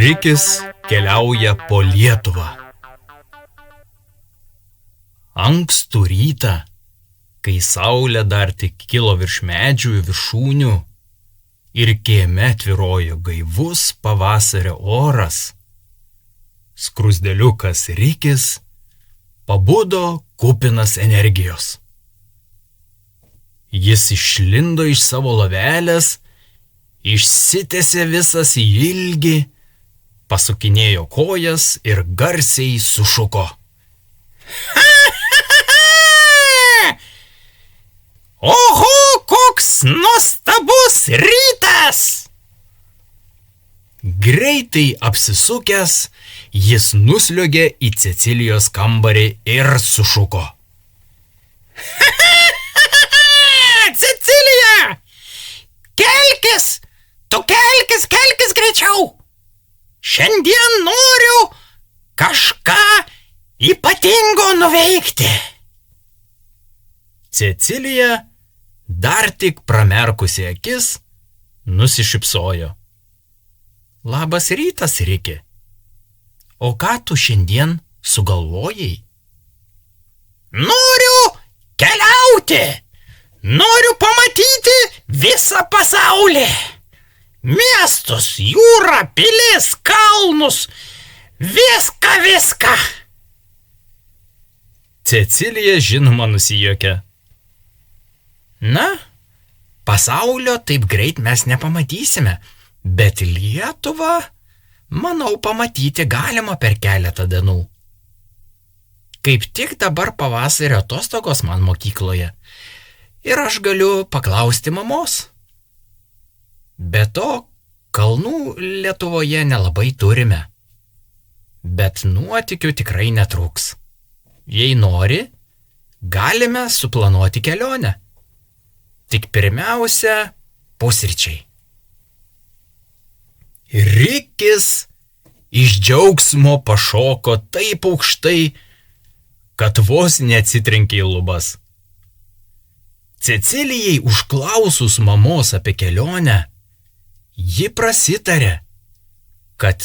Rikis keliauja po Lietuvą. Ankstų rytą, kai saulė dar tik kilo virš medžių viršūnių ir kieme tvyrojo gaivus pavasario oras, skruzdėliukas Rikis pabudo kupinas energijos. Jis išlindo iš savo lovelės, išsitęsė visas į ilgį, pasukinėjo kojas ir garsiai sušuko. Oho, koks nuostabus rytas! Greitai apsisukęs, jis nusliuogė į Cecilijos kambarį ir sušuko. Cecilija! Kelkis! Tu kelkis greičiau! Šiandien noriu kažką ypatingo nuveikti. Cecilija, dar tik pramerkusi akis, nusišypsojo. Labas rytas, Riki. O ką tu šiandien sugalvojai? Noriu keliauti. Noriu pamatyti visą pasaulį. Miestus, jūrą, pilis, kalnus, viską. Cecilija žinoma nusijuokė. Na, pasaulio taip greit mes nepamatysime, bet Lietuvą, manau, pamatyti galima per keletą dienų. Kaip tik dabar pavasario atostogos man mokykloje ir aš galiu paklausti mamos. Be to, kalnų Lietuvoje nelabai turime, bet nuotykių tikrai netrūks. Jei nori, galime suplanuoti kelionę. Tik pirmiausia, pusryčiai. Rikis iš džiaugsmo pašoko taip aukštai, kad vos neatsitrenkė į lubas. Cecilijai užklausus mamos apie kelionę, ji prasitarė, kad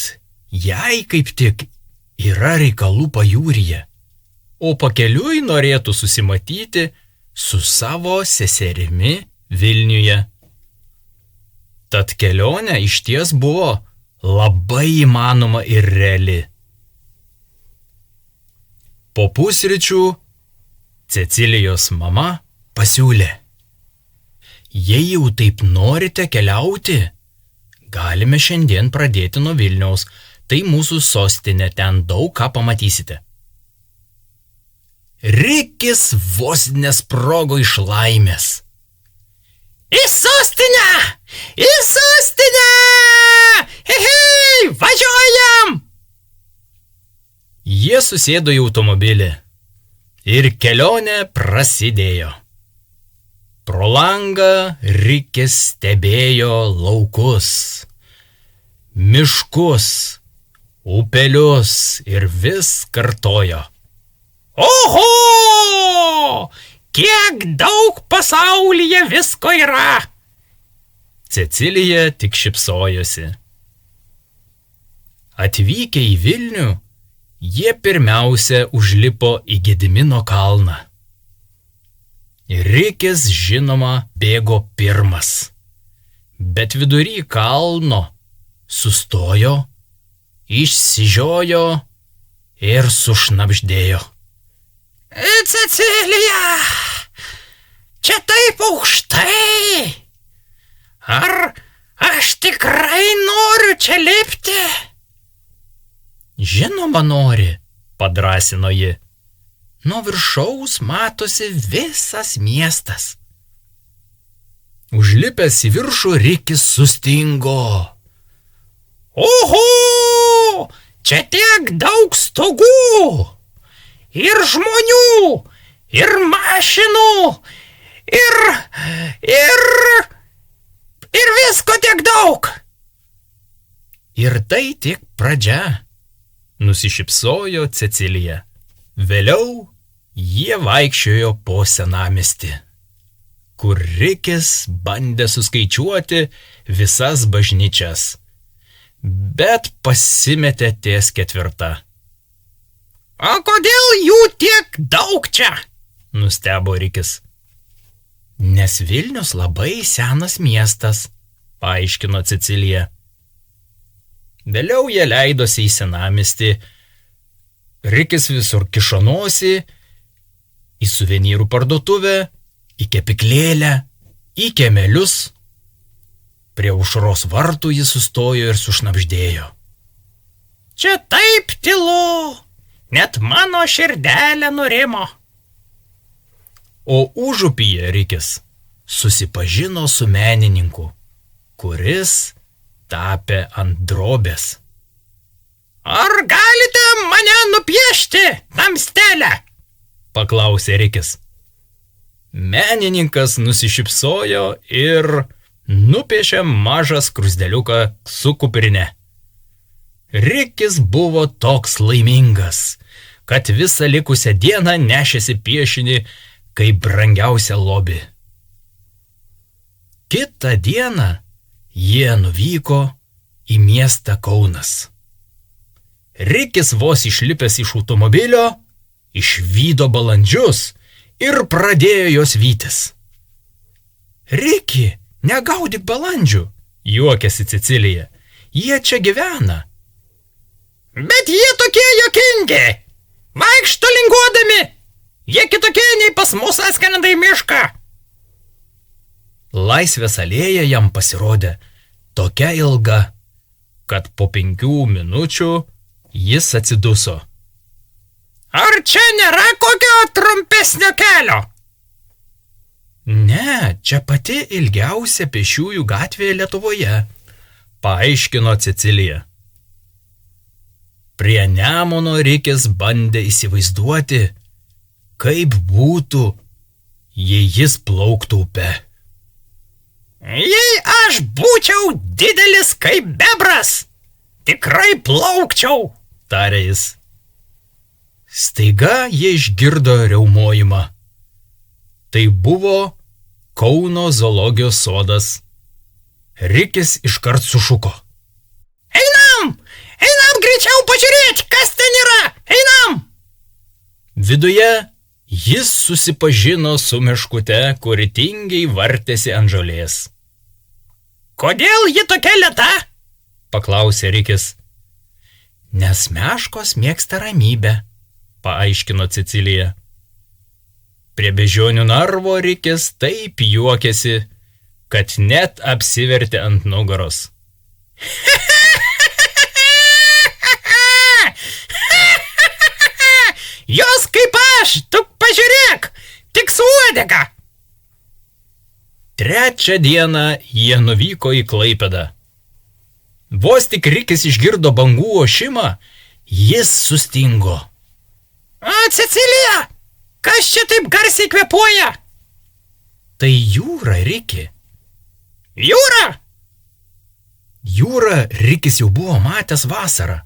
jai kaip tik yra reikalų pajūryje, o pakeliui norėtų susimatyti su savo seserimi Vilniuje. Tad kelionė išties buvo labai įmanoma ir reali. Po pusryčių Cecilijos mama pasiūlė. Jei jau taip norite keliauti, galime šiandien pradėti nuo Vilniaus, tai mūsų sostinė, ten daug ką pamatysite. Rikis vos nesprogo iš laimės. Į sostinę! Į sostinę! Hei, važiuojam! Jie susėdo į automobilį ir kelionė prasidėjo. Pro langą Rikis stebėjo laukus, miškus, upelius ir vis kartojo. Oho! Kiek daug pasaulyje visko yra! Cecilija tik šypsojosi. Atvykę į Vilnių, jie pirmiausia užlipo į Gedimino kalną. Rikis, žinoma, bėgo pirmas, bet vidury kalno sustojo, išsižiojo ir sušnabždėjo. Cecilija, čia taip aukštai. Ar aš tikrai noriu čia lipti? Žinoma nori, padrąsino ji. Nuo viršaus matosi visas miestas. Užlipęs į viršų, Rikis sustingo. Oho! Čia tiek daug stogų! Ir žmonių, ir mašinų, ir tiek daug? Ir tai tik pradžia, nusišypsojo Cecilija. Vėliau jie vaikščiojo po senamiestį, kur Rikis bandė suskaičiuoti visas bažnyčias, bet pasimetė ties 4. O kodėl jų tiek daug čia? Nustebo Rikis. Nes Vilnius labai senas miestas, paaiškino Cecilija. Vėliau jie leidosi į senamiestį. Rikis visur kišo nosį, į suvenyrų parduotuvę, į kepiklėlę, į kiemelius. Prie aušros vartų jis sustojo ir sušnabždėjo. Čia taip tylu, net mano širdelė nurimo. O užupyje Rikis susipažino su menininku, kuris tapė ant drobės. Ar galite mane nupiešti, tamstelę? Paklausė Rikis. Menininkas nusišypsojo ir nupiešė mažą skruzdėliuką su kuprine. Rikis buvo toks laimingas, kad visą likusią dieną nešėsi piešinį kaip brangiausią lobį. Kitą dieną jie nuvyko į miestą Kaunas. Rikis vos išlipęs iš automobilio, išvydo balandžius ir pradėjo juos vytis. Riki, negaudyk balandžių, juokėsi Cecilija. Jie čia gyvena. Bet jie tokie juokingi, vaikšto linguodami. Jie kitokie nei pas mus atskrenda į mišką. Laisvės alėja jam pasirodė tokia ilga, kad po 5 minučių jis atsiduso. Ar čia nėra kokio trumpesnio kelio? Ne, čia pati ilgiausia pėsčiųjų gatvė Lietuvoje, paaiškino Cecilija. Prie Nemuno Rikis bandė įsivaizduoti, kaip būtų, jei jis plauktų upe. Jei aš būčiau didelis kaip bebras, tikrai plaukčiau, tarė jis. Staiga jie išgirdo riaumojimą. Tai buvo Kauno zoologijos sodas. Rikis iškart sušuko. Einam! Einam greičiau pažiūrėti, kas ten yra! Einam! Viduje jis susipažino su meškute, kuri tingiai vartėsi ant žolės. Kodėl ji tokia lėta? Paklausė Rikis. Nes meškos mėgsta ramybę, paaiškino Cecilija. Prie beždžionių narvo Rikis taip juokėsi, kad net apsivertė ant nugaros. Jos kaip aš, tu pažiūrėk, tik su uodega. 3 dieną jie nuvyko į Klaipėdą. Vos tik Rikis išgirdo bangų ošimą, jis sustingo. Cecilija, kas čia taip garsiai kvėpuoja? Tai jūra, Riki. Jūra? Jūra Rikis jau buvo matęs vasarą,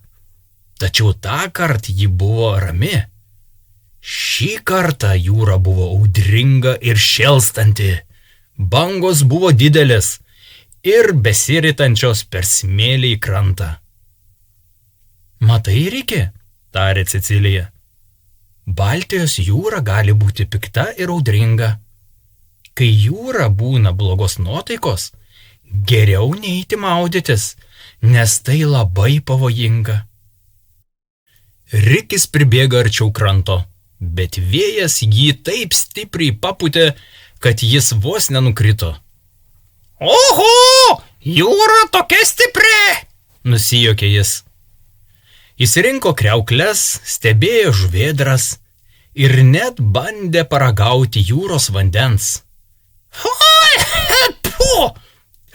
tačiau tąkart ji buvo rami. Šį kartą jūra buvo audringa ir šėlstanti, bangos buvo didelės ir besiritančios per smėlį į krantą. Matai, Riki, tarė Cecilija, Baltijos jūra gali būti pikta ir audringa. Kai jūra būna blogos nuotaikos, geriau neiti maudytis, nes tai labai pavojinga. Rikis pribėga arčiau kranto, bet vėjas jį taip stipriai papūtė, kad jis vos nenukrito. Oho, jūra tokia stipri, nusijuokė jis. Jis rinko kriaukles, stebėjo žuvėdras ir net bandė paragauti jūros vandens.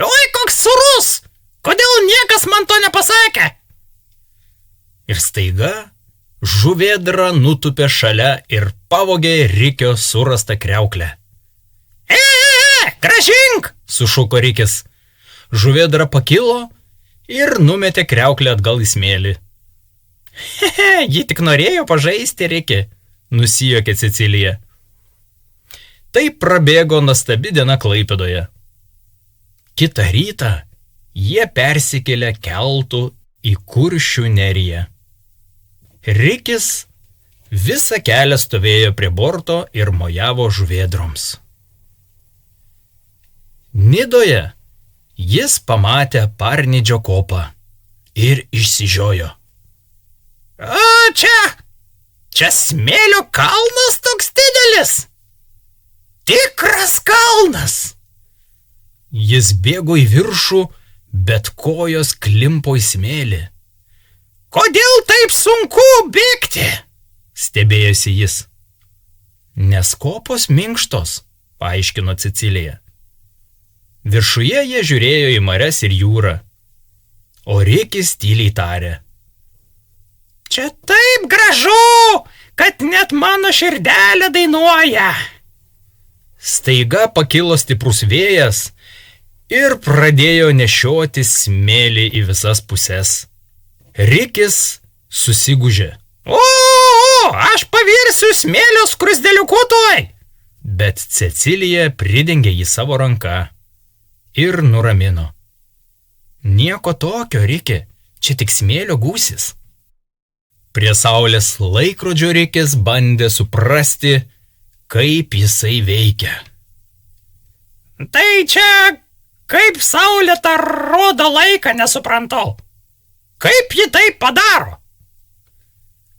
Oi, koks surus! Kodėl niekas man to nepasakė? Ir staiga žuvėdra nutupė šalia ir pavogė Rikio surastą kriauklę. Gražink, sušuko Rikis. žuvėdra pakilo ir numetė kriauklę atgal į smėlį. Ji tik norėjo pažaisti, Riki, nusijuokė Cecilija. Taip prabėgo nuostabi diena Klaipėdoje. Kitą rytą jie persikėlė keltu į Kuršių neriją. Rikis visą kelią stovėjo prie borto ir mojavo žuvėdroms. Nidoje jis pamatė Parnidžio kopą ir išsižiojo. O čia smėlio kalnas toks didelis. Tikras kalnas. Jis bėgo į viršų, bet kojos klimpo į smėlį. Kodėl taip sunku bėgti? Stebėjosi jis. Nes kopos minkštos, paaiškino Cecilija. Viršuje jie žiūrėjo į marias ir jūrą, o Rikis tyliai tarė. Čia taip gražu, kad net mano širdelė dainuoja. Staiga pakilo stiprus vėjas ir pradėjo nešioti smėlį į visas puses. Rikis susigūžė. Aš pavirsiu smėlio skruzdėliuku tuoj. Bet Cecilija pridengė jį savo ranką ir nuramino. Nieko tokio, Riki, čia tik smėlio gūsis. Prie saulės laikrodžio Rikis bandė suprasti, kaip jisai veikia. Tai čia kaip saulė tą rodo laiką, nesuprantau. Kaip ji tai padaro?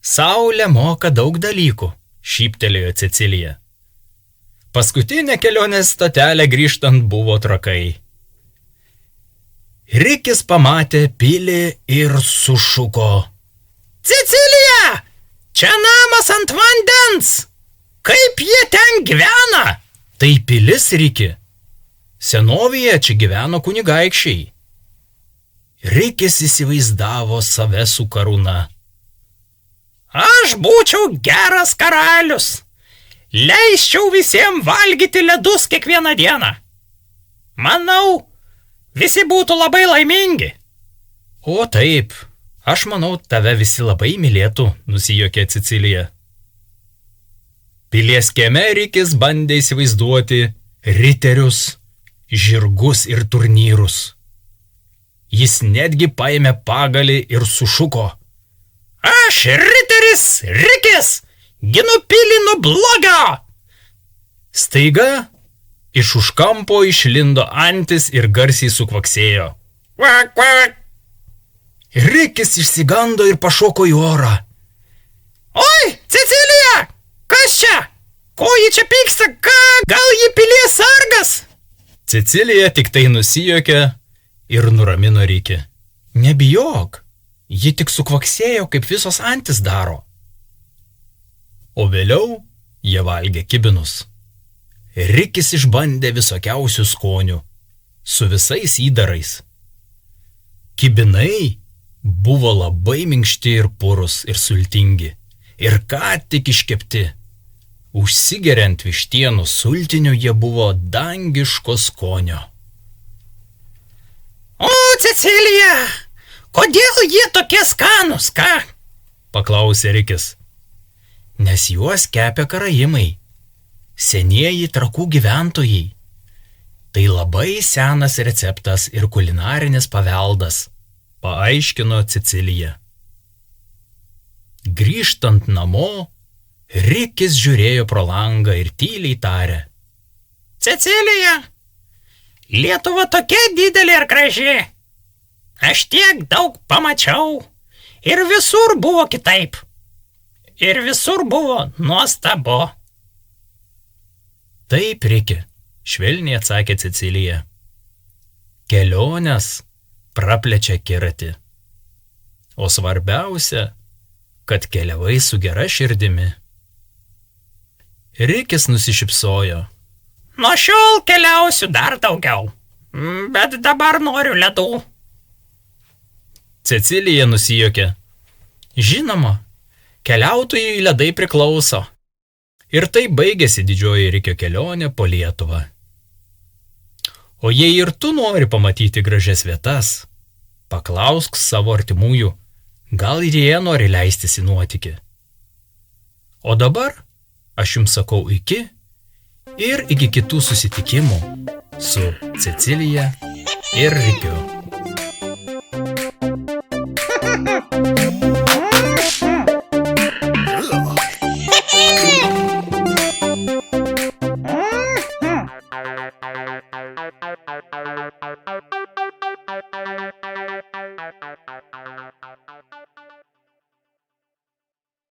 Saulė moka daug dalykų, šyptelėjo Cecilija. Paskutinė kelionės stotelė grįžtant buvo Trakai. Rikis pamatė pilį ir sušuko. Cecilija, čia namas ant vandens. Kaip jie ten gyvena? Tai pilis, Riki. Senovėje čia gyveno kunigaikščiai. Rikis įsivaizdavo save su karūna. Aš būčiau geras karalius. Leisčiau visiems valgyti ledus kiekvieną dieną. Manau, visi būtų labai laimingi. O taip, aš manau, tave visi labai mylėtų, nusijuokė Cecilija. Pilies kieme Rikis bandė įsivaizduoti riterius, žirgus ir turnyrus. Jis netgi paėmė pagalį ir sušuko. Aš riteris Rikis, ginu pilį nuo blogio. Staiga iš už kampo išlindo antis ir garsiai sukvaksėjo. Kvak, kvak. Rikis išsigando ir pašoko į orą. Oi, Cecilija, kas čia? Ko ji čia pyksta? Gal ji pilies sargas? Cecilija tik tai nusijuokė ir nuramino Rikį. Nebijok, ji tik sukvaksėjo, kaip visos antis daro. O vėliau jie valgė kibinus. Rikis išbandė visokiausių skonių, su visais įdarais. Kibinai buvo labai minkšti ir purus ir sultingi, ir ką tik iškepti. Užsigeriant vištienų sultinių jie buvo dangiško skonio. O, Cecilija, kodėl jie tokie skanūs, ką? Paklausė Rikis. Nes juos kepė karaimai, senieji Trakų gyventojai. Tai labai senas receptas ir kulinarinis paveldas, paaiškino Cecilija. Grįžtant namo, Rikis žiūrėjo pro langą ir tyliai tarė. Cecilija, Lietuva tokia didelė ir graži. Aš tiek daug pamačiau ir visur buvo kitaip. Ir visur buvo nuostabu. Taip, Riki, švelniai atsakė Cecilija. Kelionės praplečia akiratį. O svarbiausia, kad keliavai su gera širdimi. Rikis nusišypsojo. Nuo šiol keliausiu dar daugiau, bet dabar noriu ledų. Cecilija nusijuokė. Žinoma, keliautojui ledai priklauso. Ir tai baigėsi didžioji Rikio kelionė po Lietuvą. O jei ir tu nori pamatyti gražias vietas, paklausk savo artimųjų, gal ir jie nori leistis į nuotykį. O dabar aš jums sakau iki ir iki kitų susitikimų su Cecilija ir Rikiu.